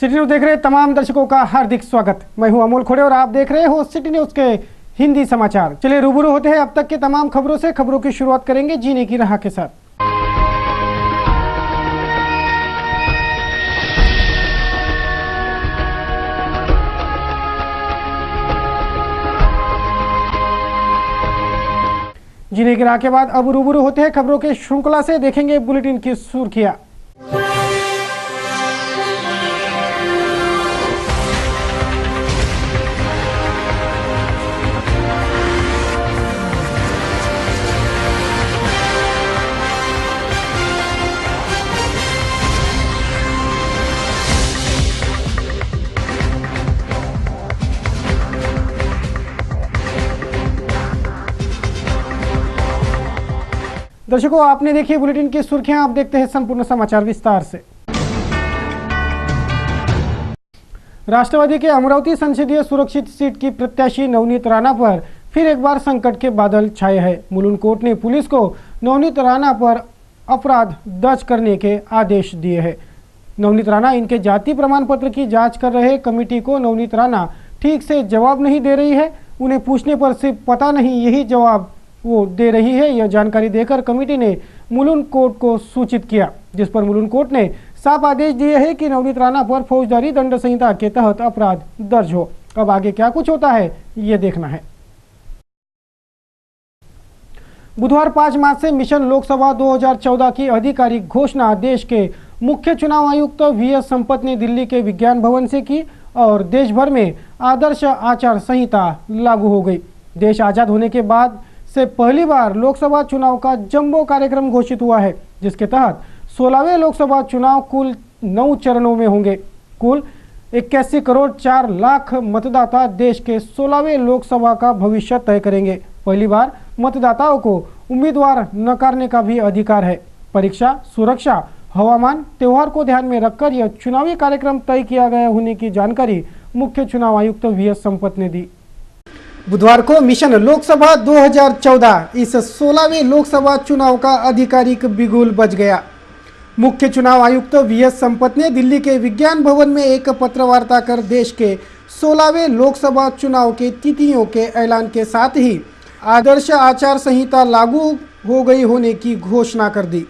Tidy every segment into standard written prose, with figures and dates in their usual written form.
City news देख रहे तमाम दर्शकों का हार्दिक स्वागत। मैं हूं अमोल खोड़े और आप देख रहे हो सिटी न्यूज के हिंदी समाचार। चलिए रूबरू होते हैं अब तक के तमाम खबरों से। खबरों की शुरुआत करेंगे जीने की राह के साथ। जीने की राह के बाद अब रूबरू होते हैं खबरों के श्रृंखला से। देखेंगे बुलेटिन की सुर्खियां। दर्शकों, आपने देखी बुलेटिन की सुर्खियां, आप देखते हैं संपूर्ण समाचार विस्तार से। राष्ट्रवादी के अमरावती संसदीय सुरक्षित सीट की प्रत्याशी नवनीत राणा पर फिर एक बार संकट के बादल छाए हैं। मुलुंड कोर्ट ने पुलिस को नवनीत राणा पर अपराध दर्ज करने के आदेश दिए हैं। नवनीत राणा इनके जाति प्रमाण पत्र की जांच कर रहे कमेटी को नवनीत राणा ठीक से जवाब नहीं दे रही है। उन्हें पूछने पर सिर्फ पता नहीं यही जवाब वो दे रही है। यह जानकारी देकर कमेटी ने मुलुंड कोर्ट को सूचित किया, जिस पर मुलुंड कोर्ट ने साफ आदेश दिए हैं कि नवनीत राणा पर फौजदारी दंड संहिता के तहत अपराध दर्ज हो। अब आगे क्या कुछ होता है ये देखना है। बुधवार 5 मार्च से मिशन लोकसभा 2014 की आधिकारिक घोषणा देश के मुख्य चुनाव आयुक्त वीएस संपत ने दिल्ली के विज्ञान भवन से की और देश भर में आदर्श आचार संहिता लागू हो गई। देश आजाद होने के बाद से पहली बार लोकसभा चुनाव का जंबो कार्यक्रम घोषित हुआ है, जिसके तहत 16वें लोकसभा चुनाव कुल 9 चरणों में होंगे। कुल 81 करोड़ 4 लाख मतदाता देश के 16वें लोकसभा का भविष्य तय करेंगे। पहली बार मतदाताओं को उम्मीदवार नकारने का भी अधिकार है। परीक्षा, सुरक्षा, हवामान, त्योहार को ध्यान में रखकर यह चुनावी कार्यक्रम तय किया गया होने की जानकारी मुख्य चुनाव आयुक्त वीएस संपत ने दी। बुधवार को मिशन लोकसभा 2014 इस 16वें लोकसभा चुनाव का आधिकारिक बिगुल बज गया। मुख्य चुनाव आयुक्त वीएस संपत ने दिल्ली के विज्ञान भवन में एक पत्रवार्ता कर देश के 16वें लोकसभा चुनाव के तिथियों के ऐलान के साथ ही आदर्श आचार संहिता लागू हो गई होने की घोषणा कर दी।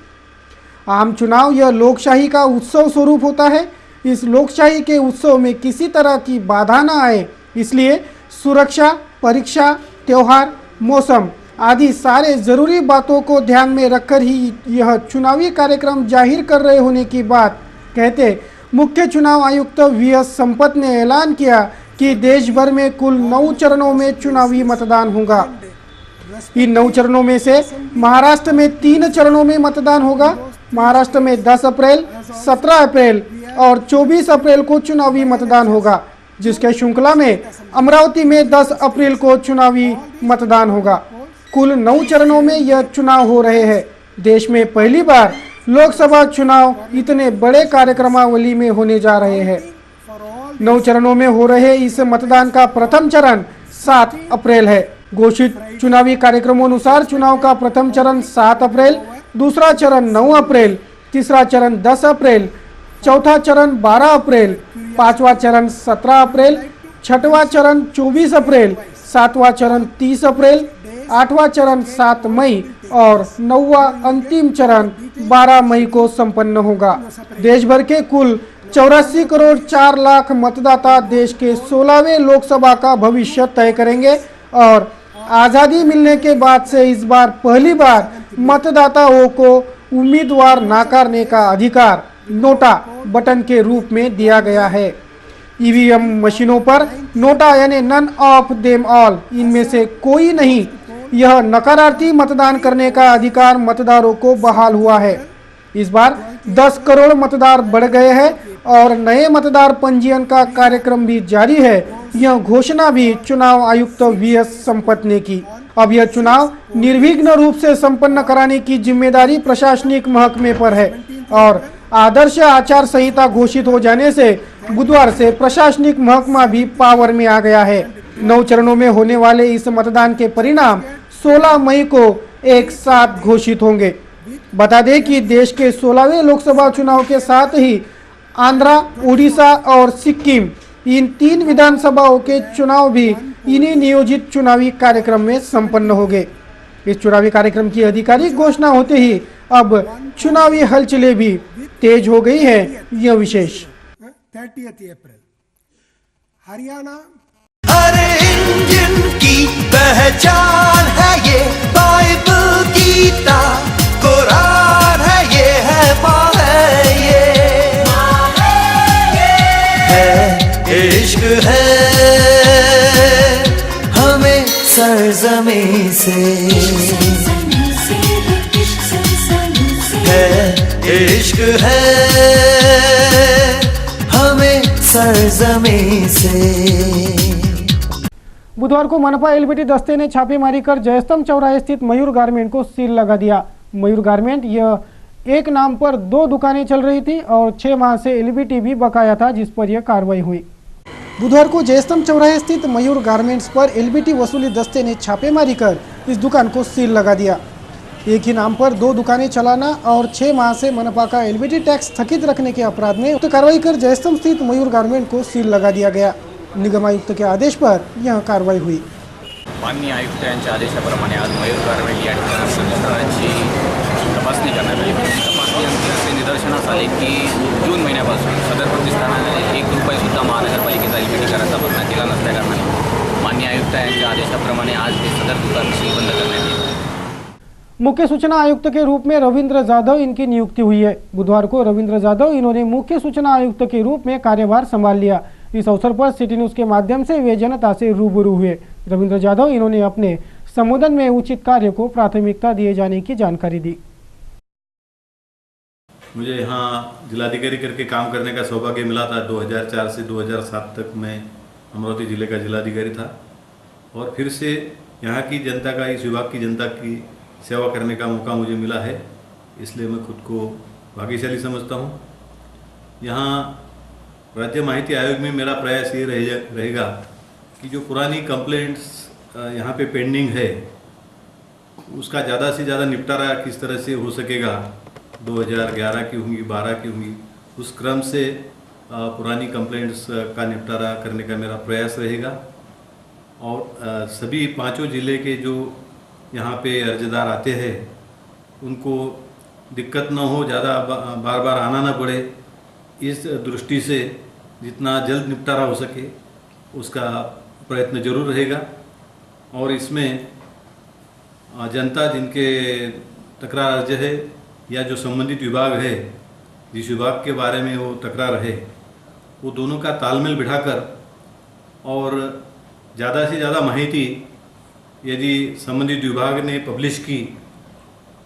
आम चुनाव यह लोकशाही का उत्सव स्वरूप होता है। इस लोकशाही के उत्सव में किसी तरह की बाधा न आए, इसलिए सुरक्षा, परीक्षा, त्योहार, मौसम आदि सारे जरूरी बातों को ध्यान में रखकर ही यह चुनावी कार्यक्रम जाहिर कर रहे होने की बात कहते मुख्य चुनाव आयुक्त वीएस संपत ने ऐलान किया कि देश भर में कुल 9 चरणों में चुनावी मतदान होगा। इन 9 चरणों में से महाराष्ट्र में 3 चरणों में मतदान होगा। महाराष्ट्र में 10 अप्रैल, 17 अप्रैल और 24 अप्रैल को चुनावी मतदान होगा, जिसके श्रृंखला में अमरावती में 10 अप्रैल को चुनावी मतदान होगा। कुल 9 चरणों में यह चुनाव हो रहे हैं। देश में पहली बार लोकसभा चुनाव इतने बड़े कार्यक्रमावली में होने जा रहे हैं। 9 चरणों में हो रहे इस मतदान का प्रथम चरण 7 अप्रैल है। घोषित चुनावी कार्यक्रमों अनुसार चुनाव का प्रथम चरण 7 अप्रैल, दूसरा चरण 9 अप्रैल, तीसरा चरण 10 अप्रैल, चौथा चरण 12 अप्रैल, पांचवा चरण 17 अप्रैल, छठवां चरण 24 अप्रैल, सातवां चरण 30 अप्रैल, आठवां चरण 7 मई और 9वां अंतिम चरण 12 मई को संपन्न होगा। देश भर के कुल 84 करोड़ 4 लाख मतदाता देश के 16वें लोकसभा का भविष्य तय करेंगे और आज़ादी मिलने के बाद से इस बार पहली बार मतदाताओं को उम्मीदवार नकारने का अधिकार नोटा बटन के रूप में दिया गया है। ईवीएम मशीनों पर नोटा यानी नन ऑफ देम ऑल, इनमें से कोई नहीं, यह नकारार्थी मतदान करने का अधिकार मतदारों को बहाल हुआ है। इस बार 10 करोड़ मतदार बढ़ गए हैं और नए मतदार पंजीयन का कार्यक्रम भी जारी है। यह घोषणा भी चुनाव आयुक्त वीएस संपत ने की। अब यह चुनाव निर्विघ्न रूप से संपन्न कराने की जिम्मेदारी प्रशासनिक महकमे पर है और आदर्श आचार संहिता घोषित हो जाने से बुधवार से प्रशासनिक महकमा भी पावर में आ गया है। 9 चरणों में होने वाले इस मतदान के परिणाम 16 मई को एक साथ घोषित होंगे। बता दें कि देश के 16वें लोकसभा चुनाव के साथ ही आंध्रा, उड़ीसा और सिक्किम इन 3 विधानसभाओं के चुनाव भी इन्हीं नियोजित चुनावी कार्यक्रम में संपन्न हो गए। इस चुनावी कार्यक्रम की आधिकारिक घोषणा होते ही अब चुनावी हलचलें भी तेज हो गई है। यह विशेष 30 अप्रैल हरियाणा हर इंडियन की पहचान है ये बाइबल गीता कुरान है ये है माँ है इश्क है हमें सरजमीं से है इश्क है हमें सरजमीं से। बुधवार को मनपा एलबीटी दस्ते ने छापेमारी कर जयस्तंभ चौराहे स्थित मयूर गारमेंट को सील लगा दिया। मयूर गारमेंट यह एक नाम पर 2 दुकानें चल रही थी और 6 माह से एलबीटी भी बकाया था, जिस पर यह कार्रवाई हुई। बुधवार को जयस्तंभ चौराहे स्थित मयूर गारमेंट्स पर एलबीटी वसूली दस्ते ने छापेमारी कर इस दुकान को सील लगा दिया। एक ही नाम पर 2 दुकानें चलाना और 6 माह से मनपा का एलबीटी टैक्स स्थगित रखने के अपराध में कार्रवाई कर जयस्तंभ स्थित मयूर गारमेंट को सील लगा दिया गया। निगम आयुक्त के आदेश पर यह कार्रवाई हुई। माननीय आयुक्त यांच्या आदेशाप्रमाणे आज मयूर गारमेंट या ठिकाणी संस्थानाची तपासणी करण्यात आली। तपासणीनंतर असे निदर्शनास आले की जून महिन्यापासून सदर प्रतिष्ठानाने 1 रुपयासुद्धा महानगरपालिकेचा एलबीटी कराचा प्रयत्न केला नसल्याकारणाने माननीय आयुक्त यांच्या आदेशाप्रमाणे आज हे सदर दुकान सील बंद करण्यात येईल। मुख्य सूचना आयुक्त के रूप में रविंद्र जाधव इनकी नियुक्ति हुई है। बुधवार को रविंद्र जाधव इन्होंने मुख्य सूचना आयुक्त के रूप में कार्यभार संभाल लिया। इस अवसर पर सिटी न्यूज के माध्यम से वे जनता से रूबरू हुए। रविंद्र जाधव इन्होंने अपने संबोधन में उचित कार्य को प्राथमिकता दिए जाने की जानकारी दी। मुझे यहाँ जिलाधिकारी करके काम करने का सौभाग्य मिला था। 2004 से 2007 तक मैं अमरावती जिले का जिलाधिकारी था और फिर से यहाँ की जनता का, इस विभाग की जनता की सेवा करने का मौका मुझे मिला है, इसलिए मैं खुद को भाग्यशाली समझता हूँ। यहाँ राज्य माहिती आयोग में मेरा प्रयास ये रहेगा कि जो पुरानी कंप्लेंट्स यहाँ पे पेंडिंग है उसका ज़्यादा से ज़्यादा निपटारा किस तरह से हो सकेगा। 2011 की होंगी, 12 की होंगी, उस क्रम से पुरानी कंप्लेंट्स का निपटारा करने का मेरा प्रयास रहेगा। और सभी 5 जिले के जो यहाँ पे अर्जदार आते हैं उनको दिक्कत न हो, ज़्यादा बार बार आना न पड़े, इस दृष्टि से जितना जल्द निपटारा हो सके उसका प्रयत्न जरूर रहेगा। और इसमें जनता जिनके तकरार अर्ज है या जो संबंधित विभाग है, जिस विभाग के बारे में वो तकरार है, वो दोनों का तालमेल बिठाकर और ज़्यादा से ज़्यादा माहिती यदि संबंधित विभाग ने पब्लिश की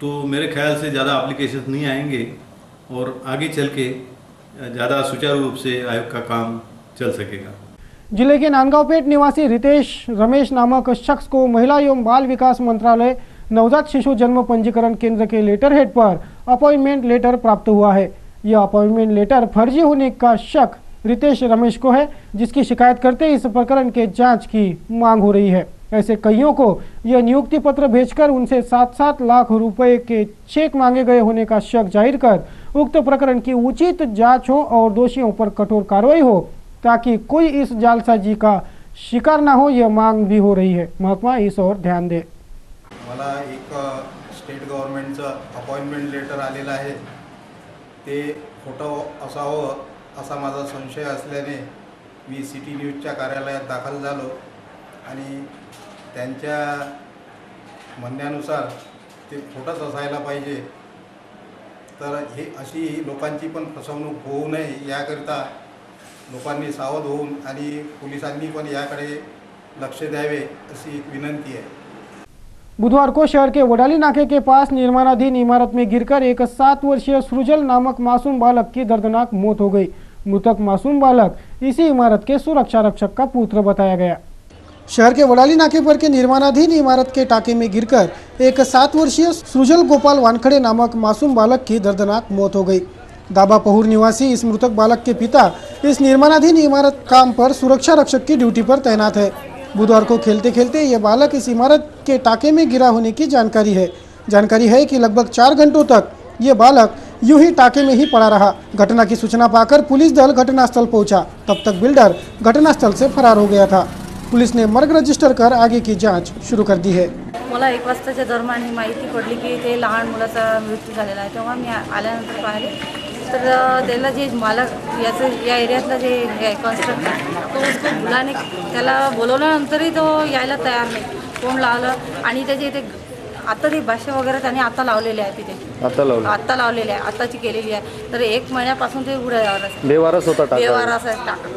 तो मेरे ख्याल से ज़्यादा एप्लीकेशन नहीं आएंगे और आगे चल के ज़्यादा सुचारू रूप से आयोग का काम चल सकेगा। जिले के नांदगांवपेट निवासी रितेश रमेश नामक शख्स को महिला एवं बाल विकास मंत्रालय नवजात शिशु जन्म पंजीकरण केंद्र के लेटर हेड पर अपॉइंटमेंट लेटर प्राप्त हुआ है। यह अपॉइंटमेंट लेटर फर्जी होने का शक रितेश रमेश को है, जिसकी शिकायत करते इस प्रकरण के जांच की मांग हो रही है। ऐसे कईयों को यह नियुक्ति पत्र भेजकर उनसे 7-7 लाख रुपए के चेक मांगे गए होने का शक जाहिर कर उक्त प्रकरण की उचित जांच हो और दोषियों पर कठोर कार्रवाई हो, ताकि कोई इस जालसाजी का शिकार ना हो, यह मांग भी हो रही है। महकमा इस ओर ध्यान दे। मला एक स्टेट गव्हर्नमेंटचं अपॉइंटमेंट लेटर आलेलं आहे, ते खोटं असावं असा माझा संशय असल्याने मी सिटी न्यूजच्या कार्यालयात दाखल झालो आणि त्यांच्या म्हणण्यानुसार ते खोटंच असायला पाहिजे, तर हे अशी लोकांची पण फसवणूक होऊ नये याकरिता लोकांनी सावध होऊन आणि पोलिसांनी पण याकडे लक्ष द्यावे अशी एक विनंती आहे। बुधवार को शहर के वडाली नाके के पास निर्माणाधीन इमारत में गिरकर एक 7 वर्षीय सृजल नामक मासूम बालक की दर्दनाक मौत हो गई। मृतक मासूम बालक इसी इमारत के सुरक्षा रक्षक का पुत्र बताया गया। शहर के वडाली नाके पर के निर्माणाधीन इमारत के टाके में गिरकर एक 7 वर्षीय सृजल गोपाल वानखड़े नामक मासूम बालक की दर्दनाक मौत हो गई। दाबा पहुर निवासी इस मृतक बालक के पिता इस निर्माणाधीन इमारत काम पर सुरक्षा रक्षक की ड्यूटी पर तैनात है। बुधवार को खेलते खेलते यह बालक इस इमारत के टाके में गिरा होने की जानकारी है। जानकारी है कि लगभग 4 घंटों तक ये बालक यूं ही टाके में ही पड़ा रहा। घटना की सूचना पाकर पुलिस दल घटनास्थल पहुंचा। तब तक बिल्डर घटनास्थल से फरार हो गया था। पुलिस ने मर्ग रजिस्टर कर आगे की जांच शुरू कर दी है। मला 1 वाजताच्या दरम्यान ही माहिती पडली की ते लहान मुलाचा मृत्यू झालेला आहे। तेव्हा मी आल्यानंतर पाहिले तर त्याला जे मालक याचं या एरियातला जे कन्स्ट्रक्टर तो उसको बुलाने त्याला बोलवल्यानंतरही तो यायला तयार नाही। फोन लावलं आणि त्याचे इथे आता ते भाष्य वगैरे त्याने आता लावलेले आहे तिथे आता लावलेले आहे आताची केलेली आहे। तर 1 महिन्यापासून ते बेवारस होता टाका बेवारस आहे टाका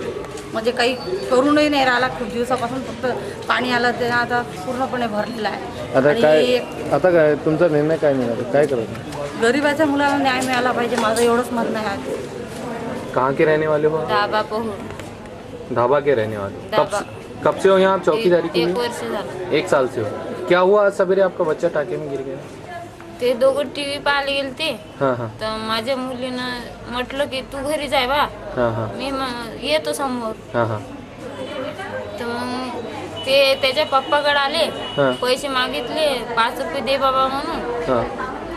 म्हणजे काही करूनही नाही राहिला। खूप दिवसापासून फक्त पाणी आलं ते आता पूर्णपणे भरलेलं आहे। आता काय तुमचा निर्णय काय मिळाला काय करायचं? गरीबाच्या मुलाला न्याय मिळाला पाहिजे माझं एवढंच म्हणणं आहे। कहाँ के रहने वाले हो? ढाबा पोहूर ढाबा के रहने वाले। कब से हो यहाँ आप चौकीदारी के लिए? 1 वर्ष झालं। 1 साल से हो। क्या हुआ आज सवेरे आपका बच्चा टाके में गिर गया? ते दोघं टीव्ही पाहायला गेले ते हाँ तर माझ्या मुलीनं म्हटलं की तू घरी जाय बा हाँ मी येतो समोर। हाँ तर मग ते त्याच्या पप्पाकडे आले हाँ पैसे मागितले 5 रुपये दे बाबा म्हणून। हाँ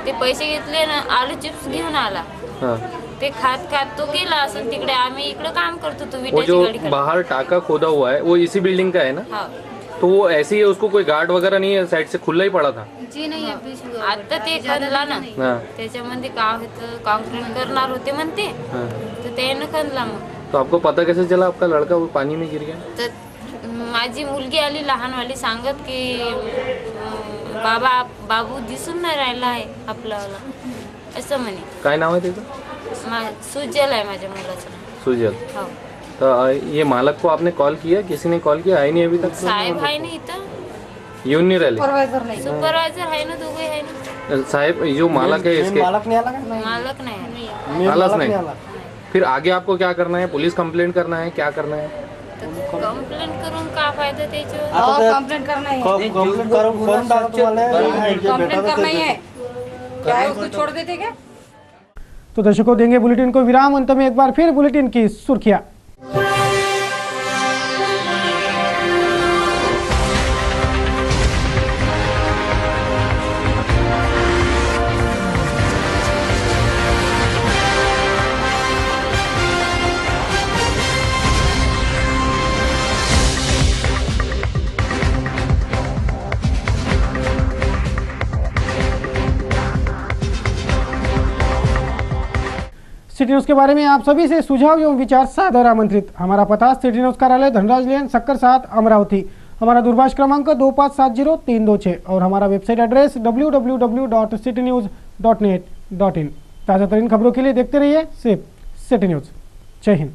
ते पैसे घेतले ना आलू चिप्स घेऊन आला। हाँ। ते खात तो गेला असं तिकडे आम्ही इकडे काम करतो तो वो विटाची जो गाडी बाहर टाका खोदा हुआ है वो इसी बिल्डिंग का है ना? हाँ तो वो ऐसे ही है, उसको कोई गार्ड वगैरह नहीं है, साइड से खुला ही पड़ा था? जी नाही आता ते खणला ना हाँ त्याच्यामध्ये काय होतं कॉन्क्रीट करणार होते म्हणते हाँ। तर त्यानं खणला मग। तो आपको पता कैसे चला आपका लड़का वो पानी में गिर गया? तर माझी मुलगी आली लहानवाली सांगत की बाबू दिसून नाही राहिला आहे आपल्याला असं म्हणे। काय नाव है त्याचं? सुजल आहे माझ्या मुलाचं नाव। सुजल। हो तो ये मालक को आपने कॉल किया? किसी ने कॉल किया? आई नहीं अभी तक? साहेब आहे ना इथं येऊन नहीं राहिले? सुपरवायझर आहे ना दोघे आहे ना। साहेब जो मालक है इसके मालक नाही मालक नहीं। फिर आगे आपको क्या करना है? पुलिस कंप्लेंट करना है? क्या करना है? कंप्लेंट करून का फायदा त्याच्यावर? कंप्लेंट करना है कंप्लेंट करना ही है क्या है उसको छोड़ देते क्या? तो दर्शकों देंगे बुलेटिन को विराम। अंत में एक बार फिर बुलेटिन की सुर्खियां। सिटी न्यूज के बारे में आप सभी से सुझाव एवं विचार सादर आमंत्रित। हमारा पता सिटी न्यूज कार्यालय धनराज लेन सक्कर 7 अमरावती। हमारा दूरभाष क्रमांक 2570-326 और हमारा वेबसाइट एड्रेस www.citynews.net.in। ताज़ा तरीन खबरों के लिए देखते रहिए सिर्फ सिटी न्यूज। जय हिंद।